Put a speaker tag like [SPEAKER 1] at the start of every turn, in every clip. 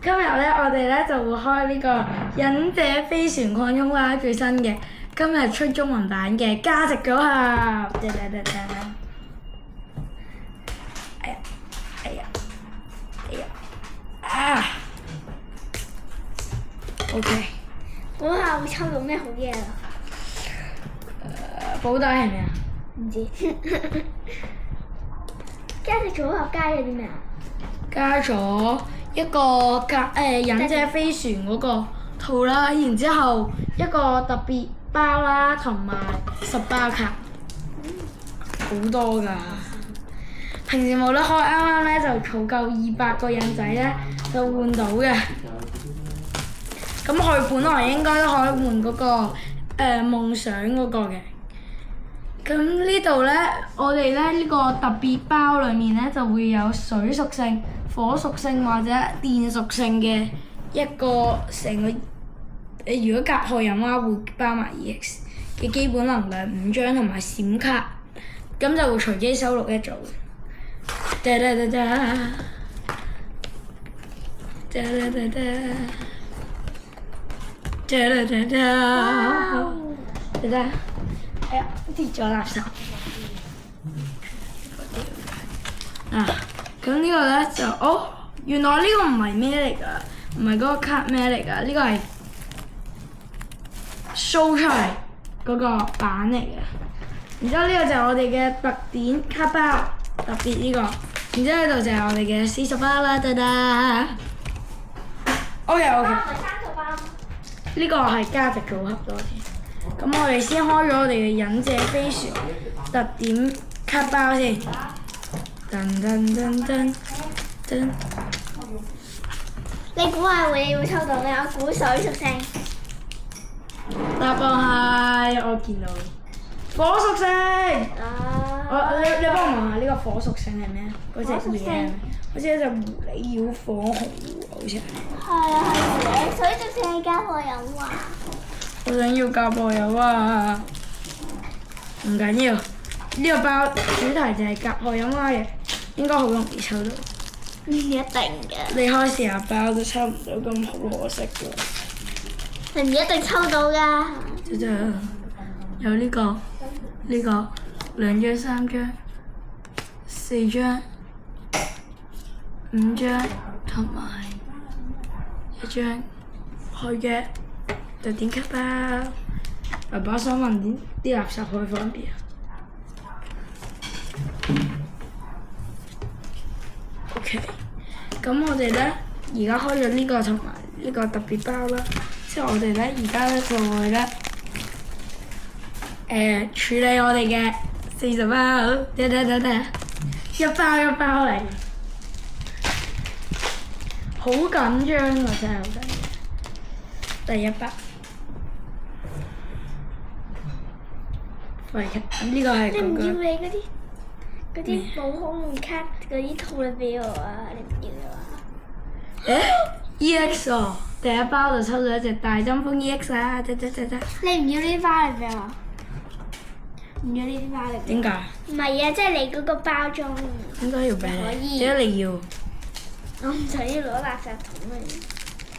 [SPEAKER 1] 今日咧，我哋咧就會開呢個《忍者飛船擴充啦》最新嘅，今日出中文版嘅價值組合。哎呀！哎呀！哎呀！啊！OK。
[SPEAKER 2] 估下會抽到咩好嘢啊？
[SPEAKER 1] 保袋係咩啊？
[SPEAKER 2] 唔知。價值組合加咗啲咩啊？
[SPEAKER 1] 加咗一個忍者飛船嗰個套啦，然之後一個特別包啦，同埋10包卡，好多㗎。平時冇得開，啱啱咧就儲夠200個印仔咧，就換到嘅。咁佢本來應該都可以換嗰個夢想嗰個嘅。咁呢度咧，我哋咧呢個特別包裡面咧就會有水屬性、火屬性或者電屬性嘅一個成個如果甲賀忍蛙會包埋 EX 嘅基本能量5張同埋閃卡，咁就會隨機收錄一組。噠噠噠噠，噠噠噠噠，噠噠噠噠，噠噠。哎呀，跌咗垃圾。咁呢個咧就原來呢個唔係咩嚟㗎，唔係嗰個卡咩嚟㗎？呢個係 show 出嚟嗰個版嚟嘅。然之後呢個就係我哋嘅特典卡包，特別呢個。然之後呢度就係我哋嘅40包啦，噠噠。OK。呢個係價值組合多啲。咁我哋先開咗我哋嘅忍者飛船特典卡包先。噔。
[SPEAKER 2] 你估下會抽到咩？我估水屬性。
[SPEAKER 1] 答案係我見到火屬性。你幫我問下呢個火屬性係咩？嗰隻嘢好似一隻狐狸妖火紅狐，好似係。
[SPEAKER 2] 係啊係，水屬性係甲賀忍蛙。
[SPEAKER 1] 我想要甲賀忍蛙，唔緊要。呢個包主題就係甲賀忍蛙嘅，應該好容易抽到。
[SPEAKER 2] 唔一定嘅。
[SPEAKER 1] 你開40包都抽唔到，咁好可惜㗎。
[SPEAKER 2] 你唔一定抽到㗎。
[SPEAKER 1] 有呢個、2張、3張、4張、5張同埋1張開嘅特典卡包。爸爸想問啲垃圾可以方便啊？OK，咁我哋咧而家開咗呢個同埋呢個特別包啦，之後我哋咧而家咧就會咧處理我哋嘅40包，等，一包嚟，好緊張啊！真係好緊張。第一包，喂，呢個係
[SPEAKER 2] 你唔要
[SPEAKER 1] 嗰個。
[SPEAKER 2] 你嗰啲寶可夢卡嗰啲套嚟俾我啊！你唔要啊
[SPEAKER 1] ？EX 喎，第一包就抽咗一隻大針蜂 EX 啊！得。
[SPEAKER 2] 你唔要呢啲包嚟俾我？唔要呢啲包嚟。
[SPEAKER 1] 點解？
[SPEAKER 2] 唔係啊，即係你嗰個包裝。
[SPEAKER 1] 應該要俾你。點解你要？
[SPEAKER 2] 我唔想要攞垃圾桶啊！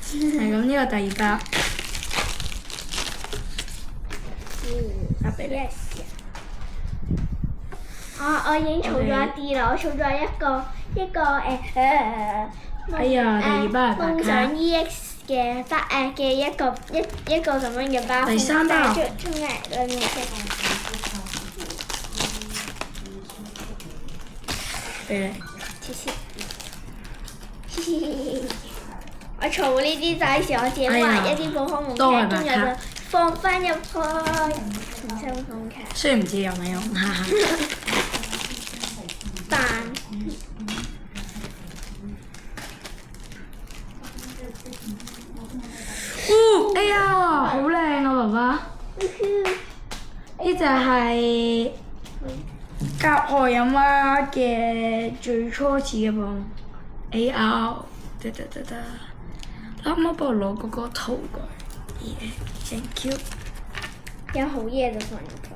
[SPEAKER 1] 係咁，呢個第二包。交俾你。
[SPEAKER 2] 我已經儲咗一啲啦，我儲咗一個
[SPEAKER 1] 哎呀，第二包係白卡。
[SPEAKER 2] 夢想 EX 嘅一個咁樣嘅包。
[SPEAKER 1] 第三包。
[SPEAKER 2] 出嚟裡面嘅。
[SPEAKER 1] 俾你。
[SPEAKER 2] 我儲呢啲仔時，我自己畫一啲寶可夢卡，跟住就放翻入去，重新放卡。
[SPEAKER 1] 雖然唔知有咩用，哈哈。
[SPEAKER 2] 扮。
[SPEAKER 1] 哎呀，好靚啊，爸爸！呢就係甲賀忍蛙嘅最初始嘅本 AR， 得，啱啱幫我攞嗰個圖過嚟 ，thank you。
[SPEAKER 2] 有好嘢就放入去。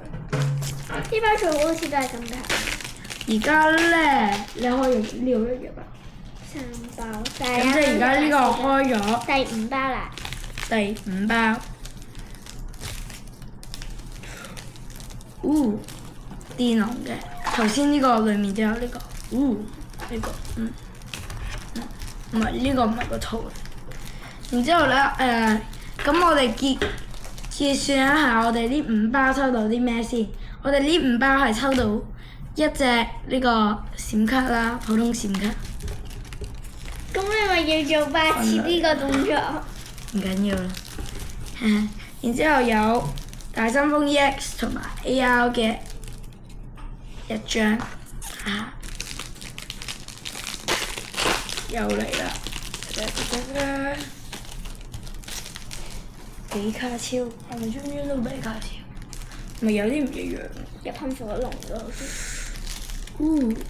[SPEAKER 2] 呢包最好好似都係咁嘅。
[SPEAKER 1] 而家咧，你可以用呢個嘅吧
[SPEAKER 2] 3包。
[SPEAKER 1] 咁即係而家呢個開咗
[SPEAKER 2] 第5包啦。
[SPEAKER 1] 第5包。電籠嘅，頭先呢個裡面都有呢個。呢個唔係呢個唔係個套。然之後咧咁我哋結算一下，我哋呢5包抽到啲咩先？我哋呢5包係抽到一隻呢個閃卡啦，普通閃卡。
[SPEAKER 2] 咁你咪要做8次呢個動作？
[SPEAKER 1] 唔緊要啦。然之後有大新風 EX 同埋 AR 嘅一張，又嚟啦！比卡超係咪張張都比卡超？咪有啲唔一樣。
[SPEAKER 2] 入噴火龍嗰度。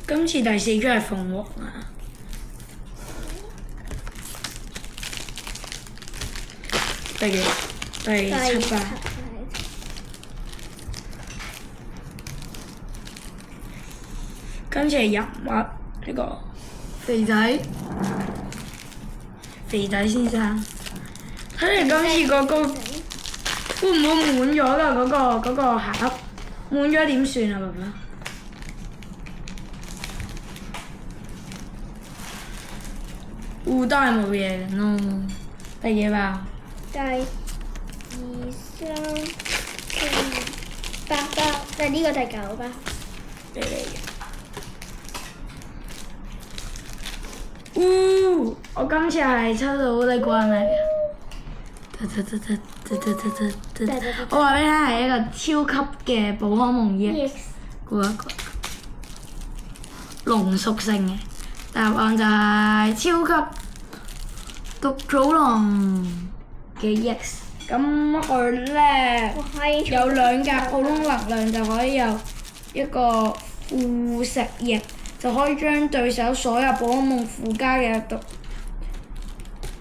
[SPEAKER 1] 今次第4張係鳳凰啊！第7包。今次係人物呢個肥仔先生，睇嚟今次嗰個會唔會滿咗㗎？嗰個盒滿咗點算啊，爸爸？都係冇嘢嘅咯。第幾包？
[SPEAKER 2] 第2、3、4、8包，就係呢個第9包。
[SPEAKER 1] 俾你嘅。我今次係抽到你估係咪？我話俾你聽係一個超級嘅寶可夢 EX，估一個龍屬性嘅，答案就係超級毒草龍嘅 EX。咁佢咧有2格普通能量就可以有一個腐蝕液。就可以將對手所有寶可夢附加嘅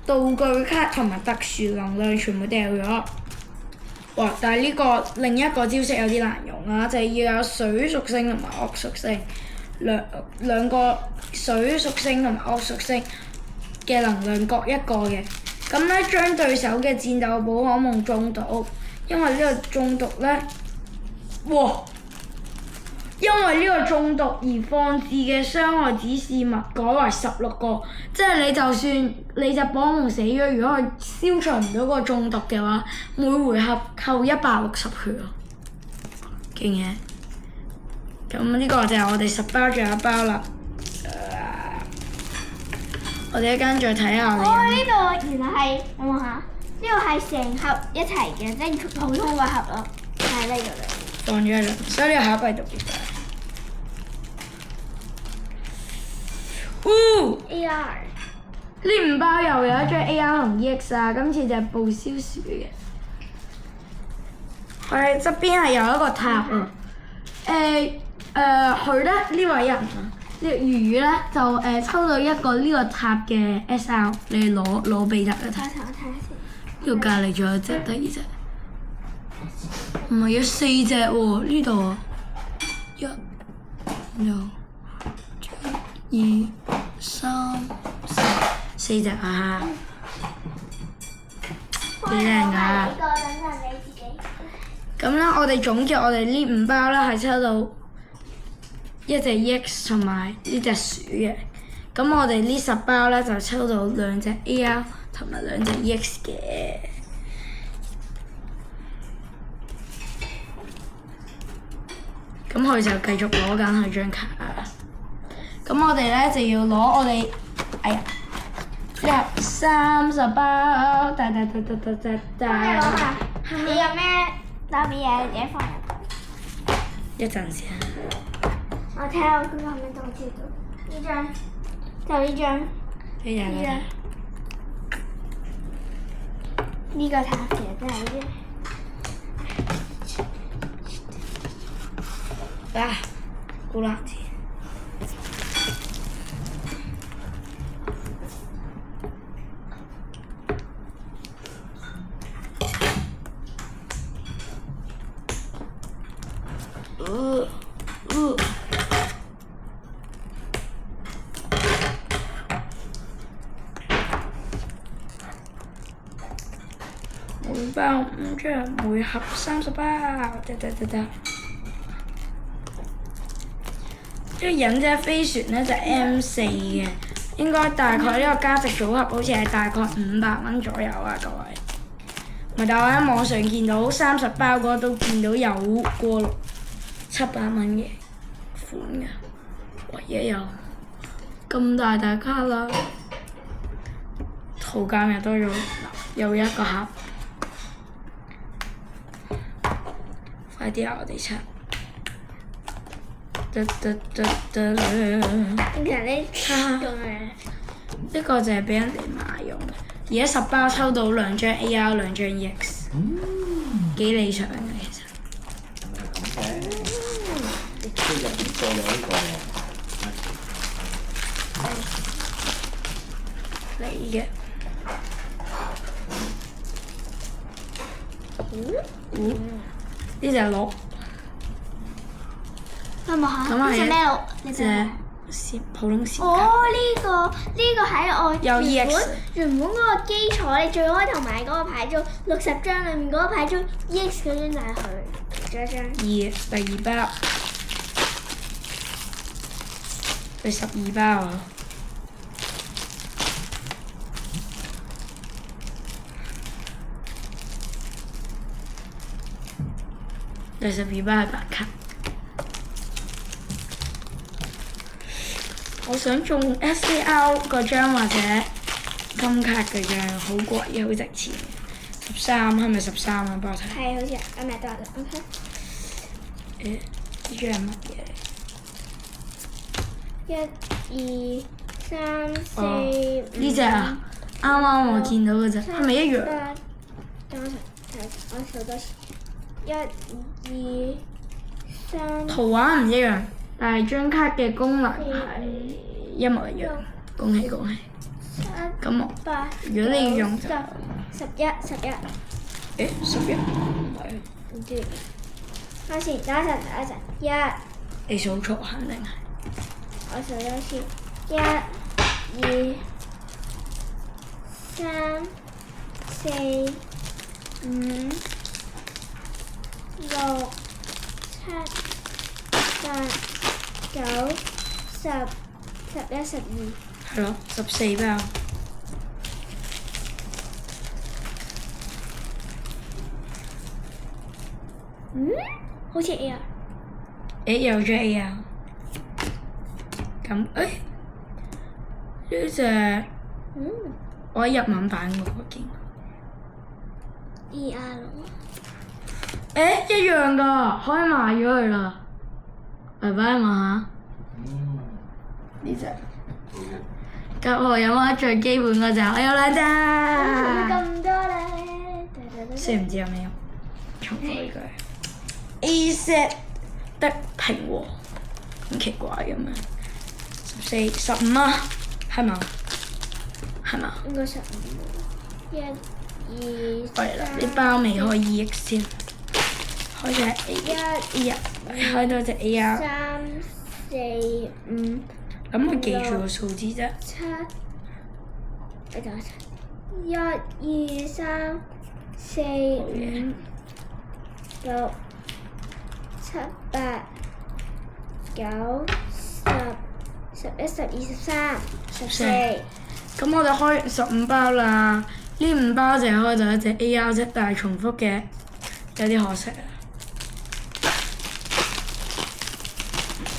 [SPEAKER 1] 道具卡同埋特殊能量全部掉咗。哇！但係呢個另一個招式有啲難用啊，就係要有水屬性同埋惡屬性兩個水屬性同埋惡屬性嘅能量各一個嘅。咁咧將對手嘅戰鬥寶可夢中毒，因為呢個中毒咧，因為呢個中毒而放置嘅傷害指示物改為16個，即係你就算你隻寶可夢死咗，如果佢消除唔到個中毒嘅話，每回合扣160血咯，勁嘢！咁呢個就係我哋10包，仲有1包啦。我哋一間再睇下我哋。
[SPEAKER 2] 呢度原來係我望下，呢個係成盒一齊嘅，即係普通個盒咯，喺呢度啦。
[SPEAKER 1] 放咗喺度，所以呢個盒係特別大。
[SPEAKER 2] AR
[SPEAKER 1] 呢5包又有一張 AR 同 EX 啊，今次就係報銷鼠嘅。佢側邊係有一個塔啊。佢咧呢位人啊，呢魚魚咧就抽到一個呢個塔嘅 SR， 你攞俾得啦。
[SPEAKER 2] 我睇下先。
[SPEAKER 1] 呢度隔離仲有隻第2隻。唔係有4隻喎，呢度1、2、3、4隻啊！幾靚㗎！咁咧，我哋總結我哋呢5包咧係抽到一隻 EX 同埋呢隻鼠嘅。咁我哋呢10包咧就抽到2隻 AR 同埋2隻 EX 嘅。咁佢就繼續攞緊佢張卡啦。咁我哋咧就要攞我哋，30包，大。
[SPEAKER 2] 你有咩特別嘢自己放入去？
[SPEAKER 1] 一陣先。
[SPEAKER 2] 我睇下我今日係咪都照到呢張，就呢張。呢張。呢個塔其實真係呢。
[SPEAKER 1] 好難填。每包5張，每盒30包，得。呢個忍者飛船咧就 M4嘅，應該大概呢個價值組合好似係大概500蚊左右啊，各位。但係我喺網上見到30包嗰個都見到有過700蚊嘅款嘅，唯一有咁大卡啦，圖鑑又多咗又一個盒，快啲啊！我哋拆。其
[SPEAKER 2] 實呢用嘅
[SPEAKER 1] 呢個就係俾人哋買用嘅，而家10包抽到2張 AR 2張 EX，幾理想嘅其實。
[SPEAKER 3] 都入邊再有呢個
[SPEAKER 1] 你嘅。呢隻鹿。
[SPEAKER 2] 有冇下？
[SPEAKER 1] 咁
[SPEAKER 2] 呢隻咩鹿？
[SPEAKER 1] 呢隻普通線。
[SPEAKER 2] 哦，呢個喺我
[SPEAKER 1] 有 EX
[SPEAKER 2] 原本嗰個基礎，你最開頭買嗰個牌中60張裡面嗰個牌中 EX 嗰張就係佢，其中一張。
[SPEAKER 1] 第2包，第12包啊！第12包係白卡。我想中 SAR 嗰張或者金卡嗰張，好貴嘅，好值錢。13係咪13啊？幫我睇。
[SPEAKER 2] 係，好似係，唔係得啦，OK。
[SPEAKER 1] 呢張係乜嘢
[SPEAKER 2] 1、2、3、4、5。
[SPEAKER 1] 呢隻啊，啱啱我見到嗰隻，係咪一樣？
[SPEAKER 2] 等我睇，我數多次。1、2、3。
[SPEAKER 1] 圖畫唔一樣，但係張卡嘅功能係一模一樣。恭喜！咁我
[SPEAKER 2] 8、
[SPEAKER 1] 如果你用就
[SPEAKER 2] 10、11。
[SPEAKER 1] 11唔係。
[SPEAKER 2] 唔知。開始，等一陣。1。
[SPEAKER 1] 你數錯肯定係。
[SPEAKER 2] 我數多次。1、2、3、4、5、6、7、8、9、10、11、12。
[SPEAKER 1] 係咯，14包。
[SPEAKER 2] 好似 A 啊！
[SPEAKER 1] 有咗 A 啊！咁呢隻我喺日文版嗰個見。
[SPEAKER 2] ER
[SPEAKER 1] 一樣㗎，可以買咗佢啦。拜拜嘛嚇。呢隻。咁我有冇最基本嗰隻？我有2隻。
[SPEAKER 2] 咁多咧？
[SPEAKER 1] 雖然唔知有咩用，重複呢句。A set 的平和，咁奇怪咁樣。14、15啊，係嘛？
[SPEAKER 2] 應該15。1、2、
[SPEAKER 1] 係啦，呢包未開 EX 先，開咗 A 開多隻 AR。
[SPEAKER 2] 3、4、5。
[SPEAKER 1] 咁我記住個數字啫。
[SPEAKER 2] 7。1、2、3、4、5、6、7、8、9、10、11、12、13、14。
[SPEAKER 1] 咁我哋開15包啦，呢5包淨係開到一隻 AR 啫，但係重複嘅有啲可惜啊。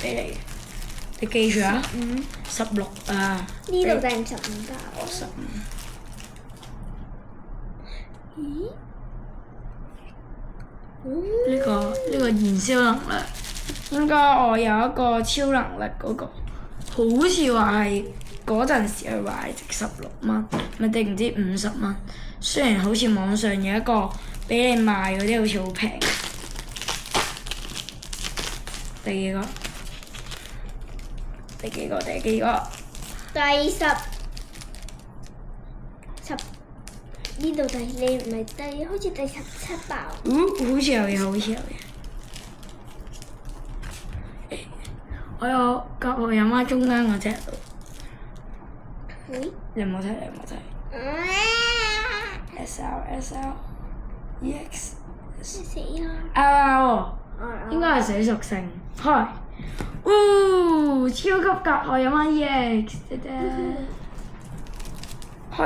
[SPEAKER 1] 俾你記住啊！16啊！
[SPEAKER 2] 呢度第15包。
[SPEAKER 1] 我15。
[SPEAKER 2] 咦？
[SPEAKER 1] 呢個燃燒能力，應該我有一個超能力嗰個，好似話係嗰陣時去買值16蚊，咪定唔知50蚊。雖然好似網上有一個俾你賣嗰啲好似好平。第幾個？第10。
[SPEAKER 2] 呢度你唔係好似第17包。
[SPEAKER 1] 好似有嘢。我有夾我飲返中間嗰隻。你有冇睇？SL。EX。
[SPEAKER 2] 死啦！
[SPEAKER 1] 喎，應該係水屬性。開。超級甲賀飲乜 EX 姐姐。佢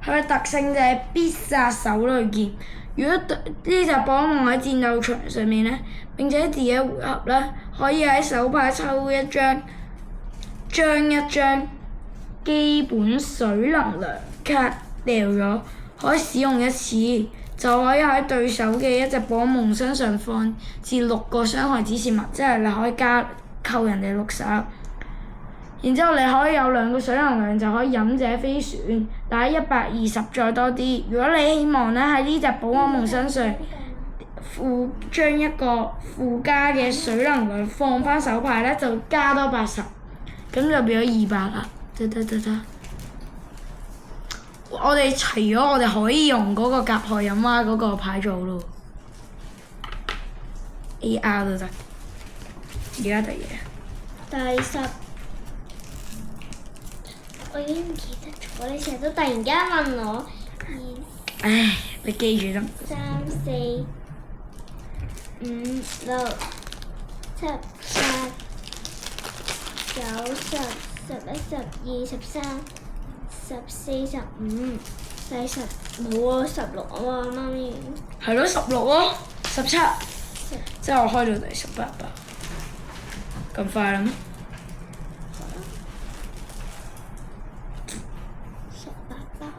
[SPEAKER 1] 嘅特性就係必殺手類劍。如果呢隻寶可夢喺戰鬥場上面咧，並且自己回合咧，可以喺手牌抽一張，將一張基本水能量卡掉咗，可以使用一次，就可以喺對手嘅一隻寶可夢身上放置6個傷害指示物，即係你可以扣人哋6手。然之後你可以有2個水能量就可以忍者飛船，打120再多啲。如果你希望咧喺呢隻寶可夢身上將一個附加嘅水能量放翻手牌咧，就加多80，咁就變咗200啦。得。我哋除咗我哋可以用嗰個甲賀飲蛙嗰個牌做咯 ，AR 都得。而家第幾？
[SPEAKER 2] 第10。我已經唔記得咗，你成日都突然間問我。
[SPEAKER 1] 唉，你記住得。
[SPEAKER 2] 3、4、5、6、7、8、9、10、11、12、13、14、15、40，冇啊，16啊嘛，媽咪。
[SPEAKER 1] 係咯，16咯，17，即係我開到第18吧。咁快啦咩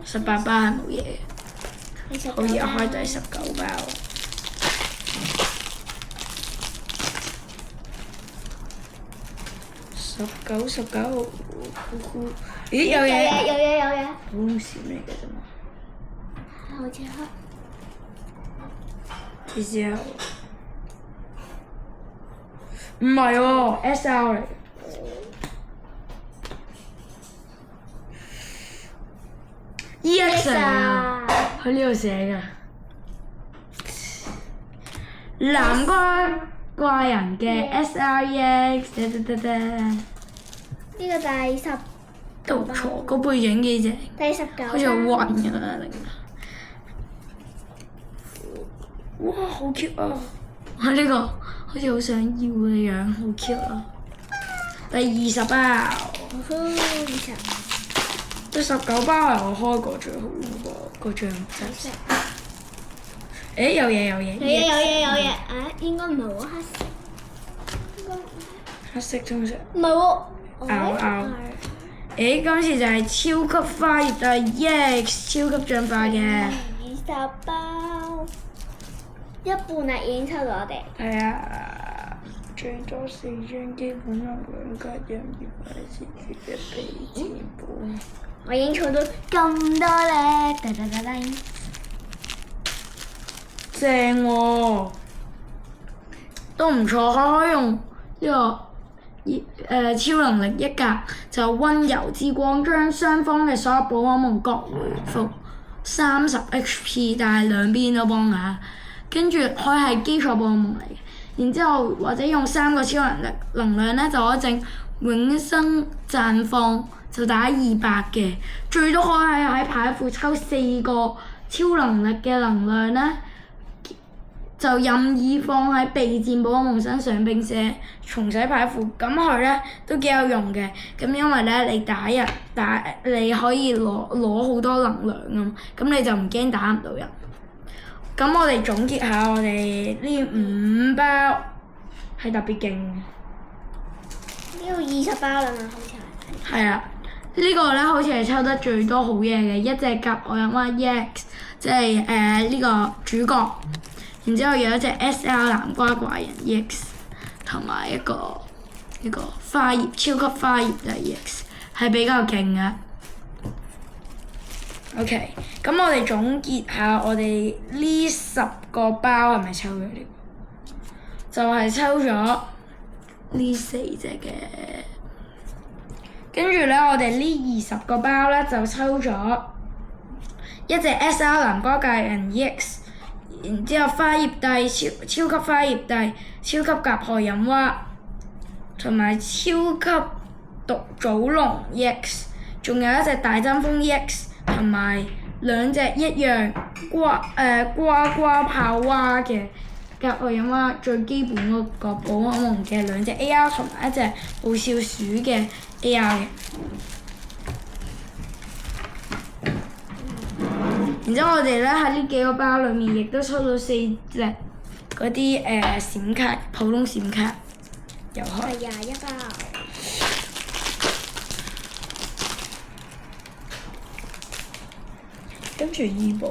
[SPEAKER 1] ？18包係冇嘢嘅，好似我開第19包。19，咦有嘢？
[SPEAKER 2] 有嘢。
[SPEAKER 1] 好少嚟嘅啫嘛。
[SPEAKER 2] 好似黑。
[SPEAKER 1] 之後唔係喎 ，SL 嚟。EX 啊！佢呢度寫㗎，南瓜怪人嘅 SREX，
[SPEAKER 2] 呢個第10。
[SPEAKER 1] 都唔錯，個背景幾正。
[SPEAKER 2] 第19。
[SPEAKER 1] 好似好暈咁樣，令哇，好 cute 啊！我呢個好似好想要嘅樣，好 cute 啊！第20包。
[SPEAKER 2] 20。
[SPEAKER 1] 第19包係我開過最好嗰張真係。誒有嘢。
[SPEAKER 2] 有嘢，應該唔係喎，黑色。
[SPEAKER 1] 黑色通常。
[SPEAKER 2] 唔係喎。
[SPEAKER 1] 拗。誒今次就係超級花葉第 EX 超級進化嘅。
[SPEAKER 2] 20包。一半啦，已經抽到我哋。
[SPEAKER 1] 係啊，最多4張基本能量加任意牌接住嘅備戰本。
[SPEAKER 2] 我已經儲到咁多咧，
[SPEAKER 1] 正喎，都唔錯，可以用呢個超能力1格，就温柔之光，將雙方嘅所有寶可夢各回復30 HP，但係兩邊都幫㗎。跟住佢係基礎寶可夢嚟嘅，然之後或者用3個超能量咧，就可以整永生綻放。就打200嘅，最多可以喺牌庫抽4個超能力嘅能量咧，就任意放喺備戰寶可夢身上，並且重洗牌庫，咁佢咧都幾有用嘅。咁因為咧你你可以攞好多能量咁你就唔驚打唔到人。咁我哋總結下我哋呢5包係特別勁嘅。
[SPEAKER 2] 呢度20包啦嘛，好似係。
[SPEAKER 1] 係啊。呢個咧好似係抽得最多好嘢嘅，一隻甲賀飲蛙 EX，即係呢個主角，然之後有一隻 SL 南瓜怪人 EX，同埋一個花葉超級花葉嘅 EX，係比較勁嘅。OK，咁我哋總結下我哋呢10個包係咪抽咗呢個？就係抽咗呢4隻嘅。跟住咧，我哋呢20個包咧就抽咗一隻 SL 南瓜怪人 EX， 然之後花葉帝超級花葉帝、超級甲賀飲蛙，同埋超級毒祖龍 EX， 仲有一隻大針蜂 EX， 同埋2隻一樣瓜炮蛙嘅格外飲蛙最基本嗰個寶可夢嘅2隻 AR 同埋一隻好笑鼠嘅 AR 嘅。然之後我哋咧喺呢幾個包裏面亦都抽到4隻嗰啲閃卡，普通閃卡，又開。
[SPEAKER 2] 第21包。
[SPEAKER 1] 跟住醫保，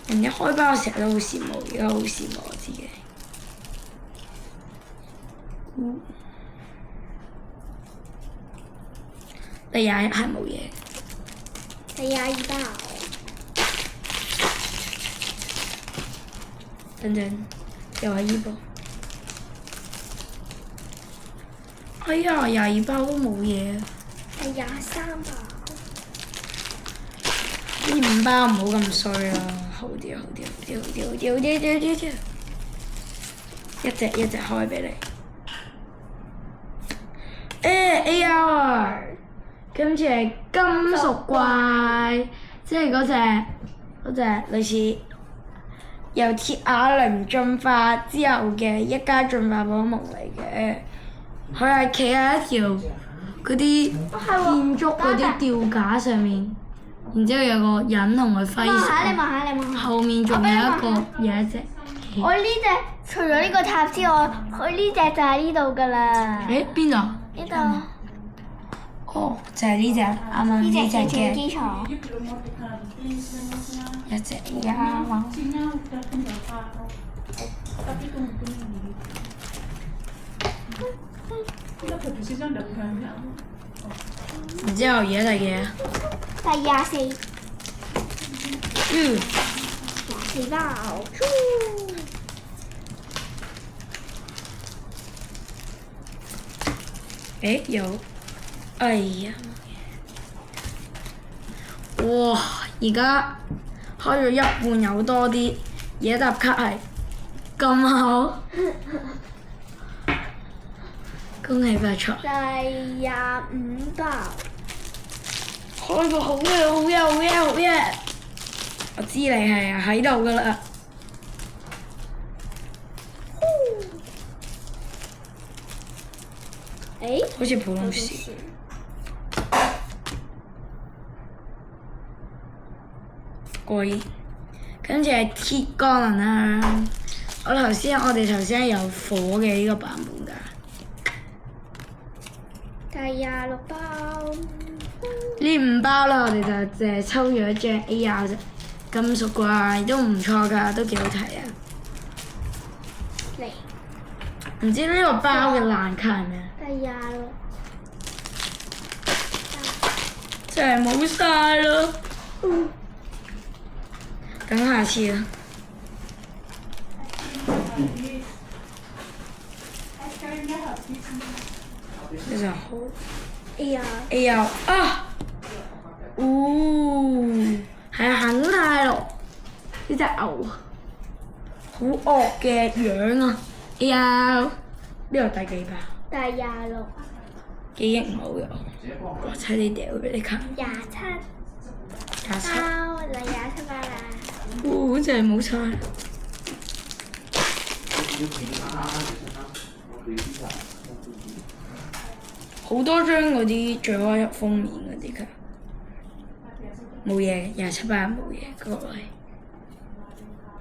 [SPEAKER 1] 人一開包嘅時候都好羨慕，而家好羨慕我自己。第21係冇嘢。
[SPEAKER 2] 第22包。
[SPEAKER 1] 等陣，又係醫保。哎呀，22包都冇嘢。
[SPEAKER 2] 第23包。
[SPEAKER 1] 呢5包唔好咁衰啦，好啲，一隻開俾你。AR，跟住係金屬怪，即係嗰隻類似由鐵瓦靈進化之後嘅一家進化寶可夢嚟嘅，佢係企喺一條嗰啲建築嗰啲吊架上面。然之後有個人同佢揮手，
[SPEAKER 2] 你望下。
[SPEAKER 1] 後面仲有一隻。
[SPEAKER 2] 我呢隻除咗呢個塔之外，佢呢隻就喺呢度㗎啦。
[SPEAKER 1] 誒邊度？
[SPEAKER 2] 呢度。
[SPEAKER 1] 哦，就係呢隻，啱啱呢隻嘅。
[SPEAKER 2] 機床。
[SPEAKER 1] 一隻啱啱。然之後而家第幾啊？
[SPEAKER 2] 第24。24包。
[SPEAKER 1] 誒有，哎呀！哇！而家開咗一半有多啲，野搭卡係咁好，恭喜發財！
[SPEAKER 2] 第25包。
[SPEAKER 1] 開個好嘢！我知你係喺度㗎啦。好似普通士。貴，跟住係鐵鋼人啦。我哋頭先係有火嘅呢個版本㗎。
[SPEAKER 2] 第26包。
[SPEAKER 1] 呢5包啦，我哋就淨係抽咗一張 AR 啫，金屬怪都唔錯㗎，都幾好睇啊！唔知呢個包嘅爛卡係咩啊？
[SPEAKER 2] 第26。
[SPEAKER 1] 真係冇晒咯！等下次啦。非常好。AR 啊！係肯泰羅呢隻牛，好惡嘅樣啊！AR 呢度第幾包？
[SPEAKER 2] 第26。
[SPEAKER 1] 記憶唔好嘅我差啲掉俾你睇。
[SPEAKER 2] 27。
[SPEAKER 1] 27。
[SPEAKER 2] 包第27包啦。
[SPEAKER 1] 真係冇晒。好多張嗰啲最開封面嗰啲㗎，冇嘢，27包冇嘢，各位。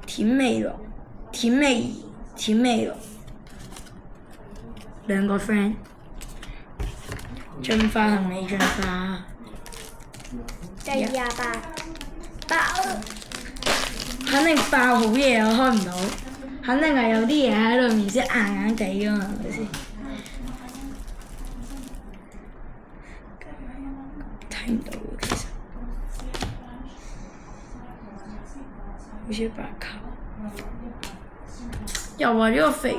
[SPEAKER 1] 甜味龍，兩個 friend， 進化同未進化。
[SPEAKER 2] 第28包。
[SPEAKER 1] 肯定爆好嘢，我開唔到，肯定係有啲嘢喺裏面先硬硬地㗎嘛，係咪先？睇唔到喎，其實好似白卡，又話呢個肥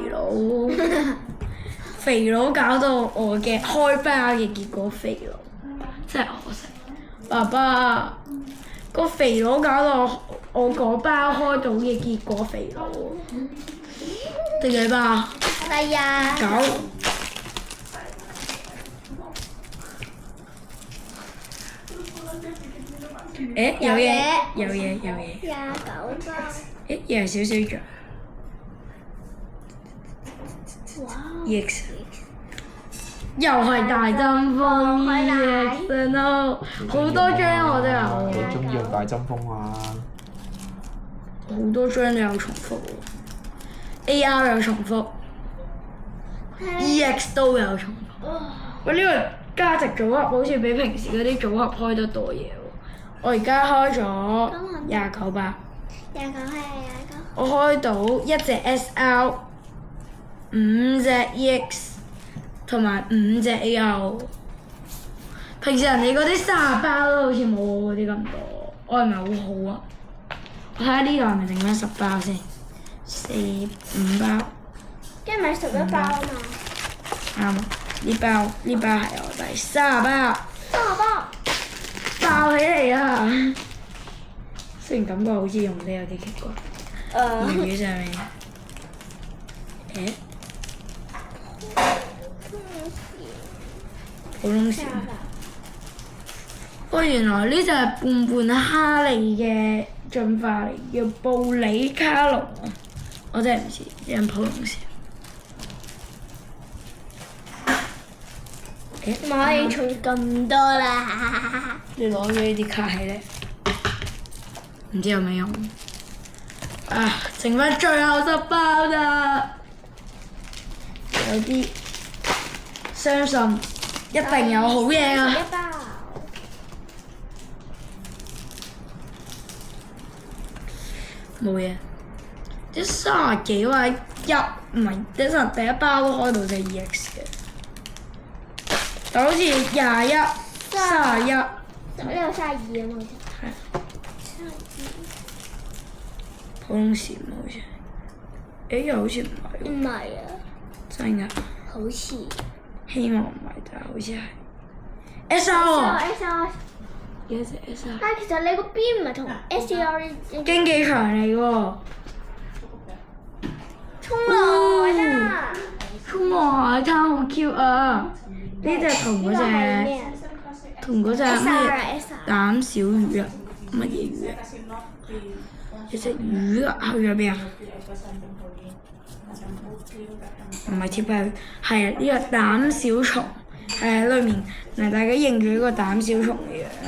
[SPEAKER 1] 佬搞到我嘅開包嘅結果肥佬，真係可惜。爸爸，個肥佬搞到我嗰包開到嘅結果肥佬，第幾包？
[SPEAKER 2] 第29。
[SPEAKER 1] 誒有嘢有嘢有嘢，
[SPEAKER 2] 29包。
[SPEAKER 1] 誒又係少少咗。
[SPEAKER 2] 哇！
[SPEAKER 1] EX 又係大針鋒 EX 咯，好多張我都有
[SPEAKER 3] 你中意用大針鋒嘛？
[SPEAKER 1] 好多張都有重複喎，AR 有重複，EX 都有重複。喂，呢個價值組合好似比平時嗰啲組合開得多嘢喎。我而家開咗29包，
[SPEAKER 2] 29係29。
[SPEAKER 1] 我開到1隻 SR、5隻 EX 同埋5隻 AR。平時人哋嗰啲30包都好似冇我嗰啲咁多，我係咪好好啊？我睇下呢度係咪剩翻10包先，4、5包。
[SPEAKER 2] 跟住咪11包啊嘛。
[SPEAKER 1] 啱啊！呢包係我第30包，
[SPEAKER 2] 30包。
[SPEAKER 1] 爆起嚟啊！雖然感覺好似用得有啲奇怪，言語上面，誒，普通閃。哦，原來呢就係胖胖哈利嘅進化嚟，叫布里卡龍啊！我真係唔知，有普通閃。
[SPEAKER 2] 唔可以儲咁多啦！
[SPEAKER 1] 你攞咗呢啲卡起嚟，唔知有咩用？啊，剩翻最後10包咋，有啲相信一定有好嘢啊！
[SPEAKER 2] 11包。
[SPEAKER 1] 冇嘢，啲30幾或者唔係，第一包都開到隻 EX 嘅。就好似21、31，
[SPEAKER 2] 呢個32啊嘛，
[SPEAKER 1] 係普通閃好似，誒又好似唔係喎，
[SPEAKER 2] 唔係啊，
[SPEAKER 1] 真㗎？
[SPEAKER 2] 好似。
[SPEAKER 1] 希望唔係，但係好似係 SR 喎，
[SPEAKER 2] SR。
[SPEAKER 1] 有隻 SR，
[SPEAKER 2] 但係其實你個邊唔係同 SR
[SPEAKER 1] 競技場嚟喎，
[SPEAKER 2] 衝浪海灘。
[SPEAKER 1] 衝浪海灘好 Q 啊！呢隻同嗰隻咩膽小魚啊？乜嘢魚啊？有隻魚啊，去咗邊啊？唔係貼牌，係啊！呢個膽小蟲係喺裏面，嗱大家認住呢個膽小蟲嘅樣啊！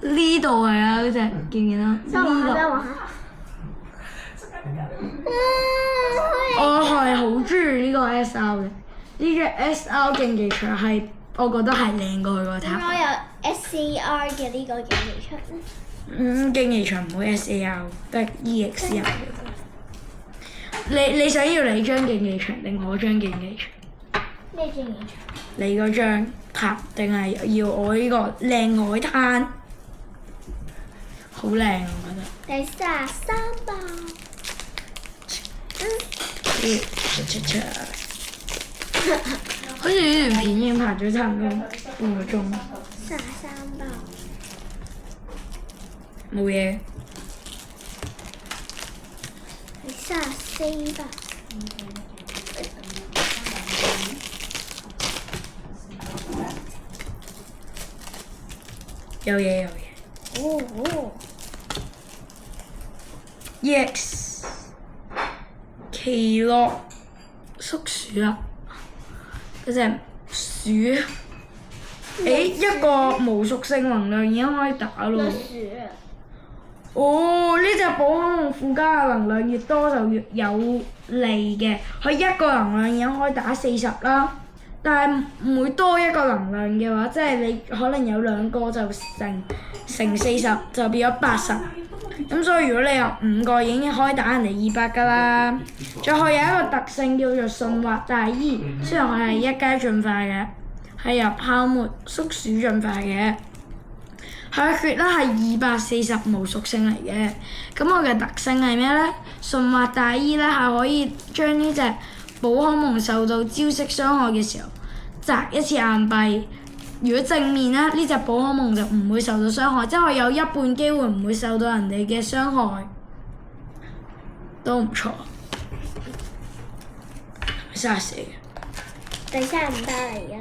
[SPEAKER 1] 呢度係啊，嗰隻見唔見啊？
[SPEAKER 2] 俾我
[SPEAKER 1] 呢
[SPEAKER 2] 下。
[SPEAKER 1] 我係好中意呢個 SR 嘅。呢隻 SR 競技場係，我覺得係靚過佢個塔。
[SPEAKER 2] 點解有 SCR 嘅呢個競技場？
[SPEAKER 1] 競技場唔會 SAR，得 EX 有嘅。你想要你張競技場定我張競技場？
[SPEAKER 2] 咩競技場？
[SPEAKER 1] 你嗰張塔定係要我呢個靚海灘？好靚啊！我覺得。
[SPEAKER 2] 第33包。
[SPEAKER 1] 好似呢段片已經拍咗差唔多半個鐘。
[SPEAKER 2] 33包。
[SPEAKER 1] 冇嘢。
[SPEAKER 2] 第34包。
[SPEAKER 1] 有嘢有嘢。
[SPEAKER 2] 哦。
[SPEAKER 1] EX 奇樂宿鼠啊！嗰隻鼠，一個無屬性能量已經可以打咯。哦，呢隻寶可夢附加嘅能量越多就越有利嘅，佢一個能量已經可以打40啦。但係每多一個能量嘅話，即係你可能有2個就乘40，就變咗80。咁所以如果你有5個已經可以打人哋200㗎啦。再佢有一個特性叫做順滑大衣，雖然佢係一階進化嘅，係由泡沫宿鼠進化嘅。佢嘅血咧係240無屬性嚟嘅。咁我嘅特性係咩咧？順滑大衣咧係可以將呢隻寶可夢受到招式傷害嘅時候，擲一次硬幣。如果正面咧，呢隻寶可夢就唔會受到傷害，即係有一半機會唔會受到人哋嘅傷害，都唔錯。34嘅。
[SPEAKER 2] 第35包啦，而家。